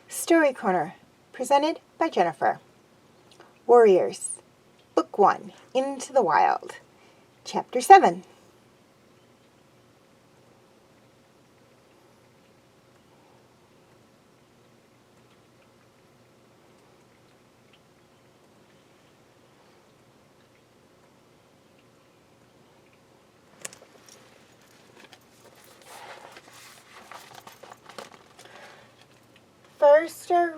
Story Corner, presented by Jennifer. Warriors, Book 1, Into the Wild, Chapter 7. Firestar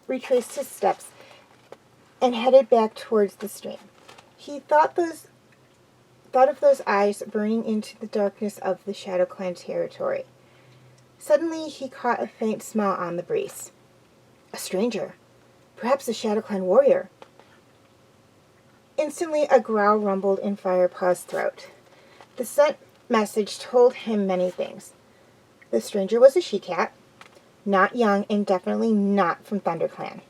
retraced his steps and headed back towards the stream. He thought of those eyes burning into the darkness of the ShadowClan territory. Suddenly, he caught a faint smell on the breeze. A stranger, perhaps a ShadowClan warrior. Instantly, a growl rumbled in Firepaw's throat. The sent message told him many things. The stranger was a she-cat, not young and definitely not from ThunderClan.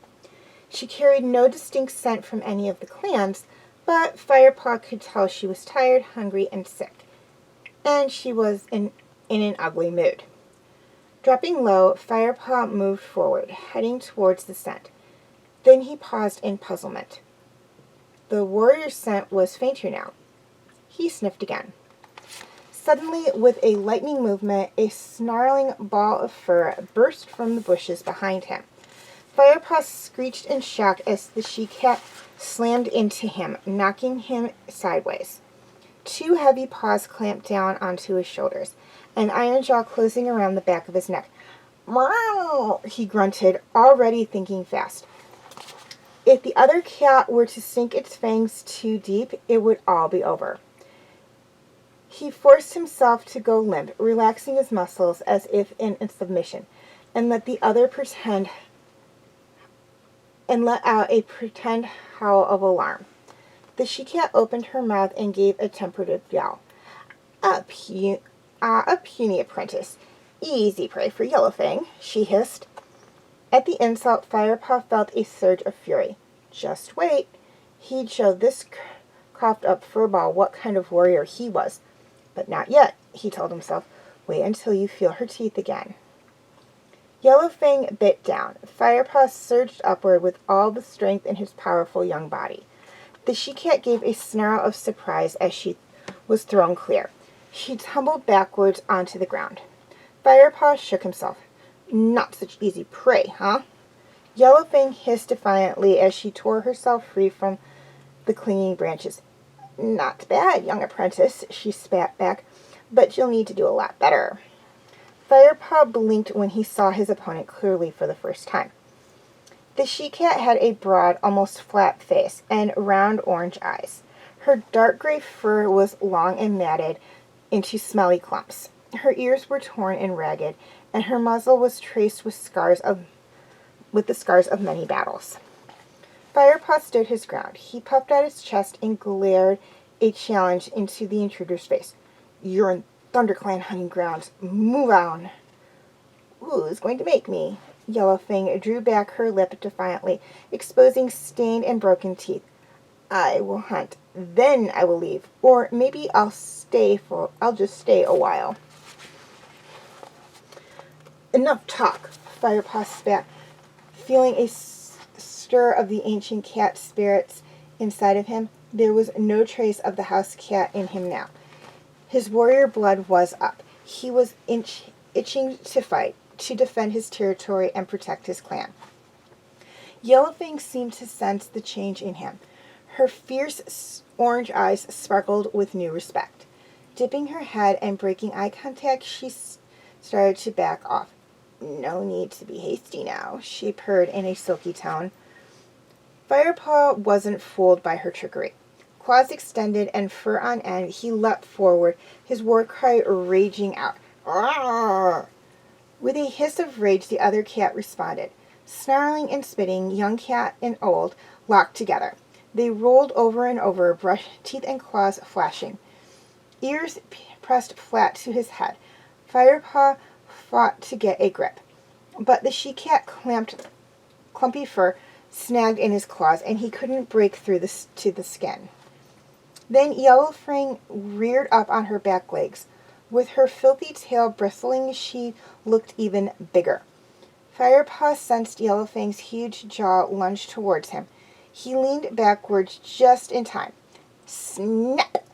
She carried no distinct scent from any of the clans, but Firepaw could tell she was tired, hungry, and sick, and she was in an ugly mood. Dropping low, Firepaw moved forward, heading towards the scent. Then he paused in puzzlement. The warrior's scent was fainter now. He sniffed again. Suddenly, with a lightning movement, a snarling ball of fur burst from the bushes behind him. Firepaw screeched in shock as the she-cat slammed into him, knocking him sideways. Two heavy paws clamped down onto his shoulders, an iron jaw closing around the back of his neck. "Meow!" he grunted, already thinking fast. If the other cat were to sink its fangs too deep, it would all be over. He forced himself to go limp, relaxing his muscles as if in submission, and let out a pretend howl of alarm. The she-cat opened her mouth and gave a tempered yowl. A puny apprentice. Easy prey for Yellowfang, she hissed. At the insult, Firepaw felt a surge of fury. Just wait. He'd show this coughed-up furball what kind of warrior he was. But not yet, he told himself. Wait until you feel her teeth again. Yellowfang bit down. Firepaw surged upward with all the strength in his powerful young body. The she-cat gave a snarl of surprise as she was thrown clear. She tumbled backwards onto the ground. Firepaw shook himself. Not such easy prey, huh? Yellowfang hissed defiantly as she tore herself free from the clinging branches. Not bad, young apprentice, she spat back, but you'll need to do a lot better. Firepaw blinked when he saw his opponent clearly for the first time. The she-cat had a broad, almost flat face and round orange eyes. Her dark gray fur was long and matted into smelly clumps. Her ears were torn and ragged, and her muzzle was traced with the scars of many battles. Firepaw stood his ground. He puffed out his chest and glared a challenge into the intruder's face. You're in ThunderClan hunting grounds. Move on. Who's going to make me? Yellowfang drew back her lip defiantly, exposing stained and broken teeth. I will hunt. Then I will leave. Or maybe I'll just stay a while. Enough talk, Firepaw spat, feeling a stir of the ancient cat spirits inside of him. There was no trace of the house cat in him now. His warrior blood was up. He was itching to fight, to defend his territory and protect his clan. Yellowfang seemed to sense the change in him. Her fierce orange eyes sparkled with new respect. Dipping her head and breaking eye contact, she started to back off. No need to be hasty now, she purred in a silky tone. Firepaw wasn't fooled by her trickery. Claws extended and fur on end, he leapt forward, his war cry raging out. Roar! With a hiss of rage, the other cat responded. Snarling and spitting, young cat and old locked together. They rolled over and over, teeth and claws flashing. Ears pressed flat to his head. Firepaw fought to get a grip. But the she-cat clumpy fur snagged in his claws, and he couldn't break through to the skin. Then Yellowfang reared up on her back legs. With her filthy tail bristling, she looked even bigger. Firepaw sensed Yellowfang's huge jaw lunge towards him. He leaned backwards just in time. Snap!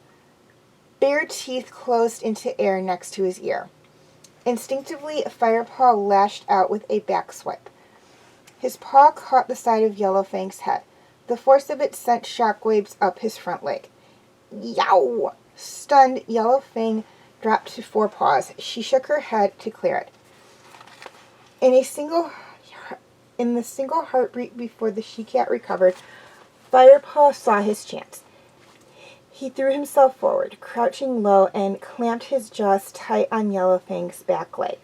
Bare teeth closed into air next to his ear. Instinctively, Firepaw lashed out with a back swipe. His paw caught the side of Yellowfang's head. The force of it sent shockwaves up his front leg. Yow! Stunned, Yellowfang dropped to four paws. She shook her head to clear it. In the single heartbeat before the she-cat recovered, Firepaw saw his chance. He threw himself forward, crouching low, and clamped his jaws tight on Yellowfang's back leg.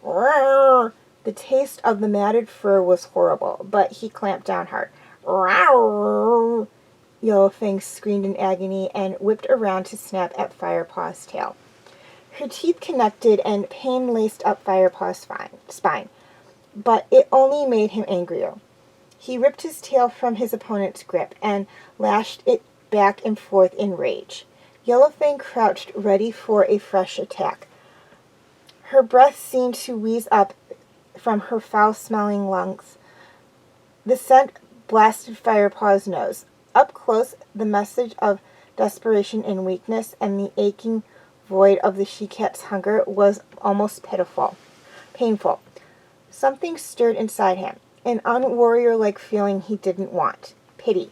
Roar! The taste of the matted fur was horrible, but he clamped down hard. Roar! Yellowfang screamed in agony and whipped around to snap at Firepaw's tail. Her teeth connected and pain laced up Firepaw's spine, but it only made him angrier. He ripped his tail from his opponent's grip and lashed it back and forth in rage. Yellowfang crouched, ready for a fresh attack. Her breath seemed to wheeze up from her foul-smelling lungs. The scent blasted Firepaw's nose. Up close, the message of desperation and weakness and the aching void of the she-cat's hunger was almost painful. Something stirred inside him, an unwarrior-like feeling he didn't want. Pity.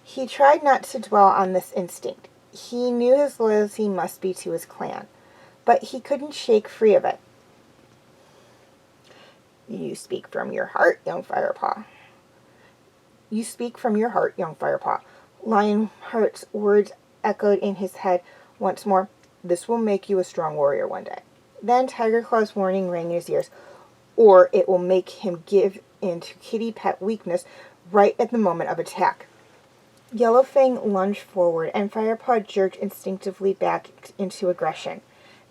He tried not to dwell on this instinct. He knew his loyalty must be to his clan, but he couldn't shake free of it. You speak from your heart, young Firepaw. You speak from your heart, young Firepaw. Lionheart's words echoed in his head once more. This will make you a strong warrior one day. Then Tigerclaw's warning rang in his ears. Or it will make him give in to kitty pet weakness right at the moment of attack. Yellowfang lunged forward, and Firepaw jerked instinctively back into aggression.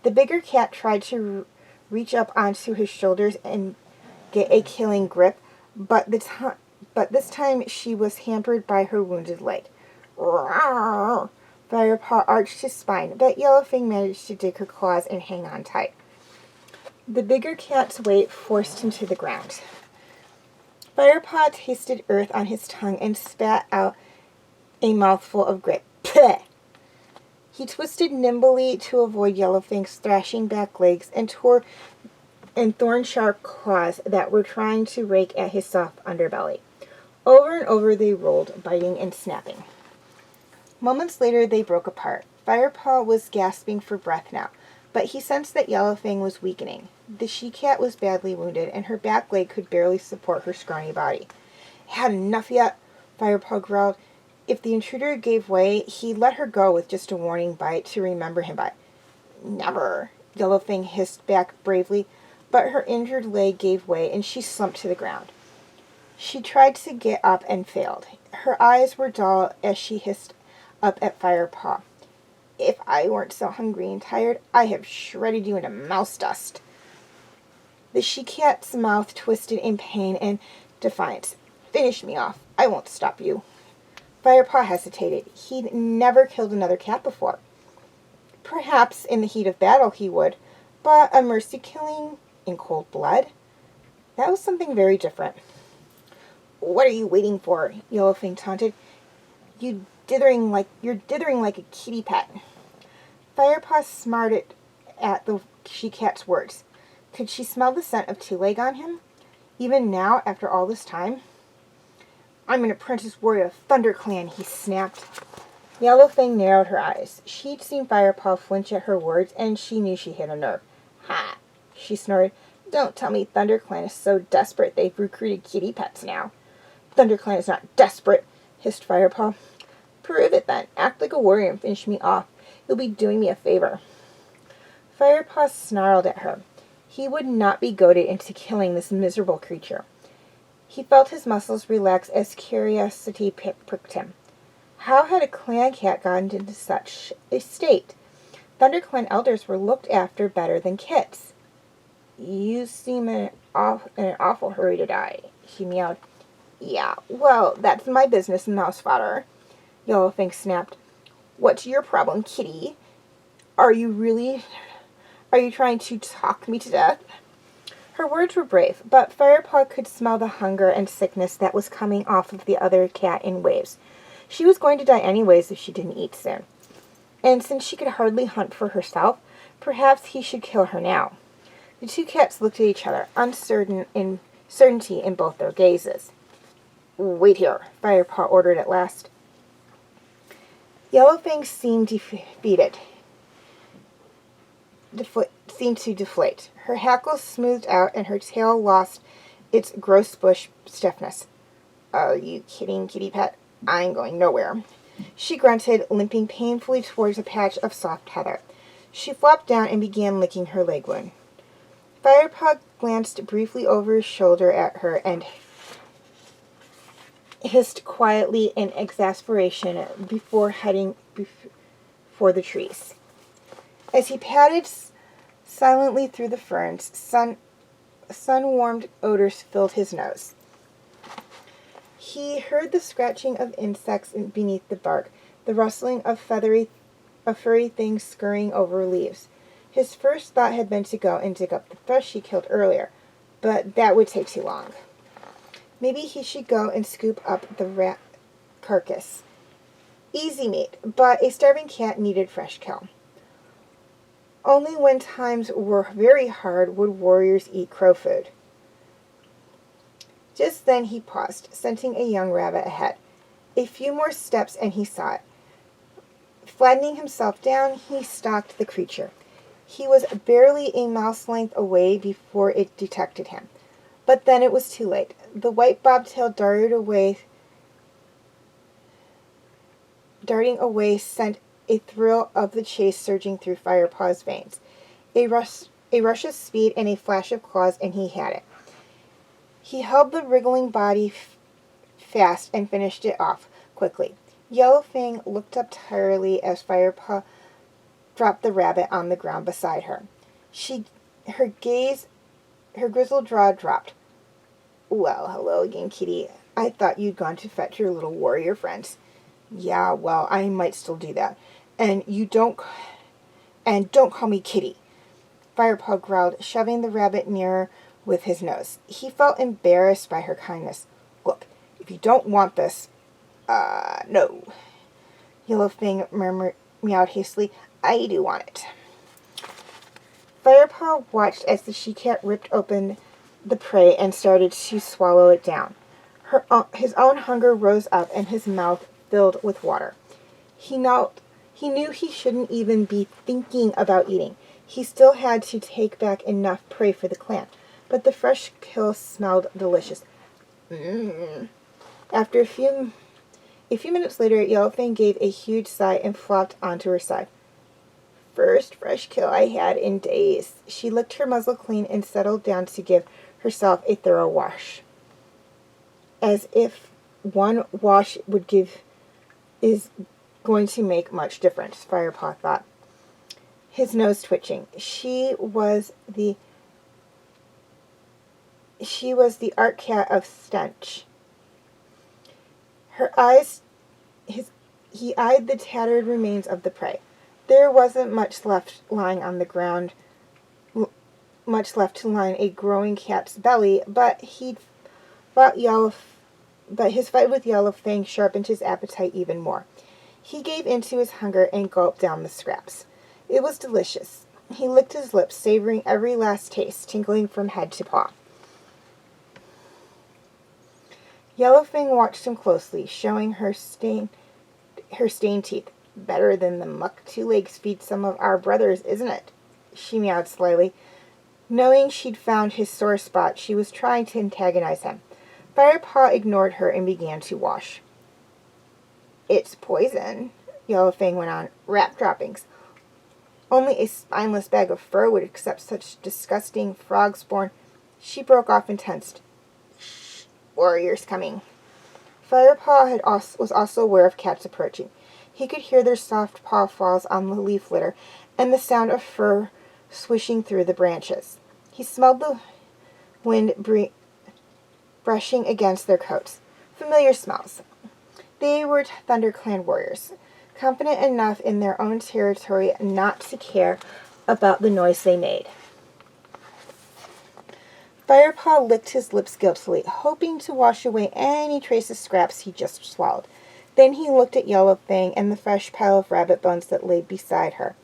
The bigger cat tried to reach up onto his shoulders and get a killing grip, but this time she was hampered by her wounded leg. Rawr! Firepaw arched his spine, but Yellowfang managed to dig her claws and hang on tight. The bigger cat's weight forced him to the ground. Firepaw tasted earth on his tongue and spat out a mouthful of grit. Peh! He twisted nimbly to avoid Yellowfang's thrashing back legs and thorn-sharp claws that were trying to rake at his soft underbelly. Over and over they rolled, biting and snapping. Moments later they broke apart. Firepaw was gasping for breath now, but he sensed that Yellowfang was weakening. The she-cat was badly wounded, and her back leg could barely support her scrawny body. Had enough yet? Firepaw growled. If the intruder gave way, he'd let her go with just a warning bite to remember him by. Never, Yellowfang hissed back bravely, but her injured leg gave way, and she slumped to the ground. She tried to get up and failed. Her eyes were dull as she hissed up at Firepaw. If I weren't so hungry and tired, I'd have shredded you into mouse dust. The she-cat's mouth twisted in pain and defiance. Finish me off. I won't stop you. Firepaw hesitated. He'd never killed another cat before. Perhaps in the heat of battle he would, but a mercy killing in cold blood? That was something very different. "What are you waiting for?" Yellowfang taunted. You're dithering like a kitty pet." Firepaw smarted at the she-cat's words. Could she smell the scent of Two-Leg on him? Even now, after all this time? "I'm an apprentice warrior of ThunderClan," he snapped. Yellowfang narrowed her eyes. She'd seen Firepaw flinch at her words, and she knew she hit a nerve. "Ha!" she snorted. "Don't tell me ThunderClan is so desperate they've recruited kitty pets now." "ThunderClan is not desperate," hissed Firepaw. "Prove it then. Act like a warrior and finish me off. You'll be doing me a favor." Firepaw snarled at her. He would not be goaded into killing this miserable creature. He felt his muscles relax as curiosity pricked him. How had a clan cat gotten into such a state? ThunderClan elders were looked after better than kits. "You seem in an awful hurry to die," he meowed. "Yeah, well, that's my business, mouse fodder," Yellowfang snapped. "What's your problem, kitty? Are you trying to talk me to death?" Her words were brave, but Firepaw could smell the hunger and sickness that was coming off of the other cat in waves. She was going to die anyways if she didn't eat soon. And since she could hardly hunt for herself, perhaps he should kill her now. The two cats looked at each other, certainty in both their gazes. "Wait here," Firepaw ordered at last. Yellowfang seemed defeated. Seemed to deflate. Her hackles smoothed out and her tail lost its gross bush stiffness. "Are you kidding, kitty pet? I'm going nowhere." She grunted, limping painfully towards a patch of soft heather. She flopped down and began licking her leg wound. Firepaw glanced briefly over his shoulder at her and hissed quietly in exasperation before heading for the trees. As he padded silently through the ferns, sun-warmed odors filled his nose. He heard the scratching of insects beneath the bark, the rustling of furry things scurrying over leaves. His first thought had been to go and dig up the thrush he killed earlier, but that would take too long. Maybe he should go and scoop up the rat carcass. Easy meat, but a starving cat needed fresh kill. Only when times were very hard would warriors eat crow food. Just then he paused, scenting a young rabbit ahead. A few more steps and he saw it. Flattening himself down, he stalked the creature. He was barely a mouse length away before it detected him. But then it was too late. The white bobtail darting away sent a thrill of the chase surging through Firepaw's veins. A rush of speed and a flash of claws, and he had it. He held the wriggling body fast and finished it off quickly. Yellowfang looked up tiredly as Firepaw dropped the rabbit on the ground beside her. Her grizzled jaw dropped. "Well, hello again, kitty. I thought you'd gone to fetch your little warrior friends." "Yeah, well, I might still do that. And don't call me kitty," Firepaw growled, shoving the rabbit nearer with his nose. He felt embarrassed by her kindness. "Look, if you don't want this, no." Yellowfang meowed hastily. "I do want it." Firepaw watched as the she-cat ripped open the prey and started to swallow it down. His own hunger rose up and his mouth filled with water. He knew he shouldn't even be thinking about eating. He still had to take back enough prey for the clan, but the fresh kill smelled delicious. After a few minutes later, Yellowfang gave a huge sigh and flopped onto her side. "First fresh kill I had in days." She licked her muzzle clean and settled down to give herself a thorough wash. As if one wash is going to make much difference, Firepaw thought, his nose twitching. She was the art cat of stench. Her eyes He eyed the tattered remains of the prey. There wasn't much left lying on the ground, much left to line a growing cat's belly, but his fight with Yellow Fang sharpened his appetite even more. He gave in to his hunger and gulped down the scraps. It was delicious. He licked his lips, savoring every last taste, tingling from head to paw. Yellowfang watched him closely, showing her stained teeth. Better than the muck two legs feed some of our brothers, isn't it? She meowed slyly. Knowing she'd found his sore spot, she was trying to antagonize him. Firepaw ignored her and began to wash. It's poison, Yellowfang went on. Rat droppings. Only a spineless bag of fur would accept such disgusting frog spawn. She broke off and tensed. Shh, warriors coming. Firepaw was also aware of cats approaching. He could hear their soft paw falls on the leaf litter and the sound of fur swishing through the branches. He smelled the wind brushing against their coats. Familiar smells. They were ThunderClan warriors, confident enough in their own territory not to care about the noise they made. Firepaw licked his lips guiltily, hoping to wash away any trace of scraps he just swallowed. Then he looked at Yellowfang and the fresh pile of rabbit bones that lay beside her.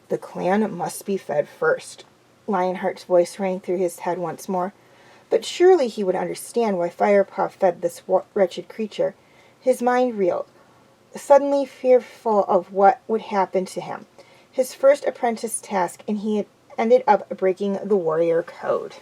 The clan must be fed first. Lionheart's voice rang through his head once more. But surely he would understand why Firepaw fed this wretched creature. His mind reeled, suddenly fearful of what would happen to him. His first apprentice task, and he had ended up breaking the warrior code.